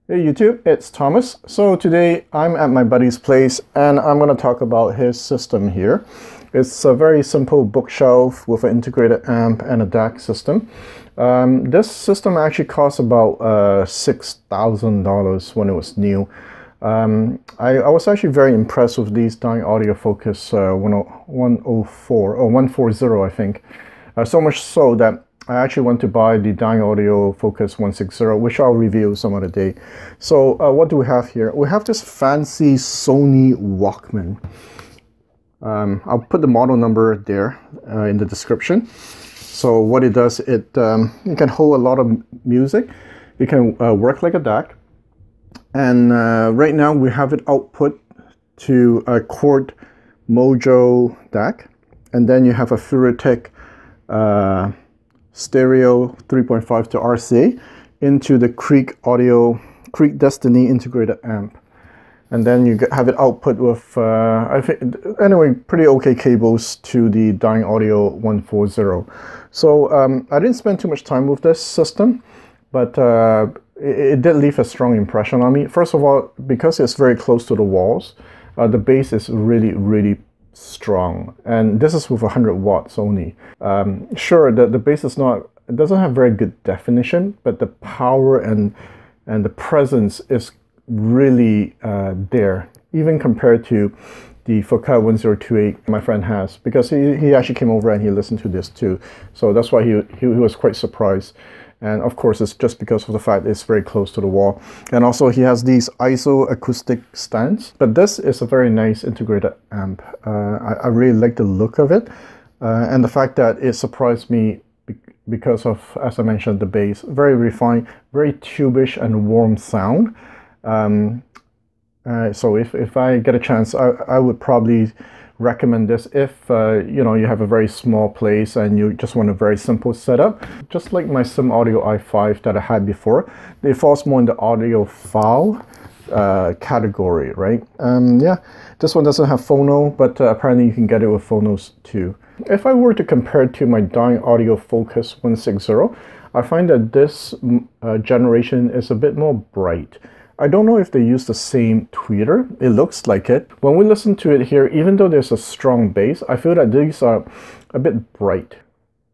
Hey YouTube, it's Thomas. So today I'm at my buddy's place and I'm going to talk about his system here. It's a very simple bookshelf with an integrated amp and a DAC system. This system actually cost about $6,000 when it was new. I was actually very impressed with these Dynaudio Focus 104 or 140 I think. So much so that I actually went to buy the Dynaudio Focus 160, which I'll review some other day. So what do we have here? We have this fancy Sony Walkman. I'll put the model number there in the description. So what it does, it you can hold a lot of music. It can work like a DAC. And right now we have it output to a Chord Mojo DAC. And then you have a Furutech stereo 3.5 to RCA into the Creek Destiny integrated amp, and then you have it output with I think anyway pretty okay cables to the Dynaudio 140. So I didn't spend too much time with this system, but it did leave a strong impression on me. First of all, because it's very close to the walls, the bass is really strong, and this is with 100 watts only. Sure, the bass is not, it doesn't have very good definition, but the power and the presence is really there, even compared to the Furutech 1028 my friend has, because he actually came over and he listened to this too, so that's why he was quite surprised. And of course, it's just because of the fact it's very close to the wall. And also he has these ISO acoustic stands. But this is a very nice integrated amp. I really like the look of it. And the fact that it surprised me because of, as I mentioned, the bass. Very refined, very tubish and warm sound. So if I get a chance, I would probably recommend this if you know, you have a very small place and you just want a very simple setup. Just like my Sim Audio i5 that I had before, it falls more in the audiophile category, right? Yeah, this one doesn't have phono, but apparently you can get it with phonos too. If I were to compare it to my Dynaudio Focus 160, I find that this generation is a bit more bright. I don't know if they use the same tweeter. It looks like it. When we listen to it here, even though there's a strong bass, I feel that these are a bit bright.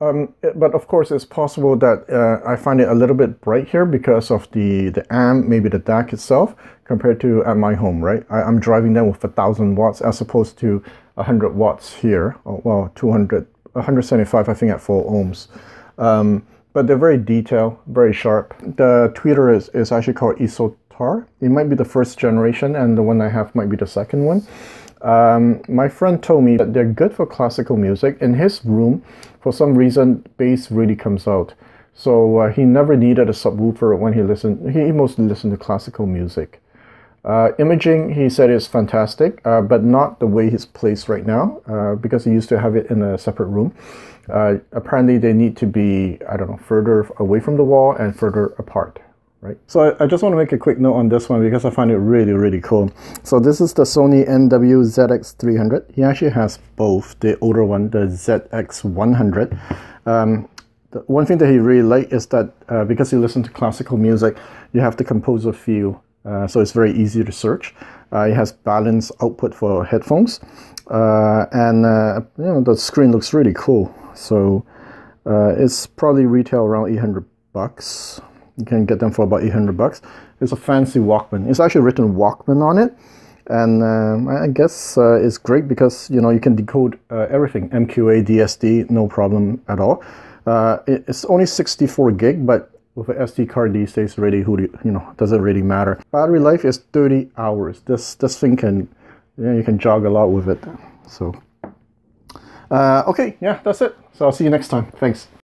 But of course, it's possible that I find it a little bit bright here because of the amp, maybe the DAC itself, compared to at my home, right? I'm driving them with 1,000 watts as opposed to 100 watts here. Oh, well, 175, I think, at 4 ohms. But they're very detailed, very sharp. The tweeter is actually called Isotar. It might be the first generation, and the one I have might be the second one. My friend told me that they're good for classical music. In his room, for some reason, bass really comes out. So he never needed a subwoofer when he listened. He mostly listened to classical music. Imaging, he said, is fantastic, but not the way it's placed right now, because he used to have it in a separate room. Apparently they need to be, I don't know, further away from the wall and further apart. Right. So I just want to make a quick note on this one because I find it really cool. So this is the Sony NW-ZX300. He actually has both, the older one, the ZX100. The one thing that he really liked is that because you listen to classical music, you have the composer feel. So it's very easy to search. It has balanced output for headphones. And you know, the screen looks really cool. So it's probably retail around $800. You can get them for about $800. It's a fancy Walkman. It's actually written Walkman on it, and I guess it's great because, you know, you can decode everything, MQA, DSD, no problem at all. It's only 64 gig, but with an SD card these days, really, you know, doesn't really matter. Battery life is 30 hours. This thing can, you know, you can jog a lot with it. So okay, yeah, that's it. So I'll see you next time. Thanks.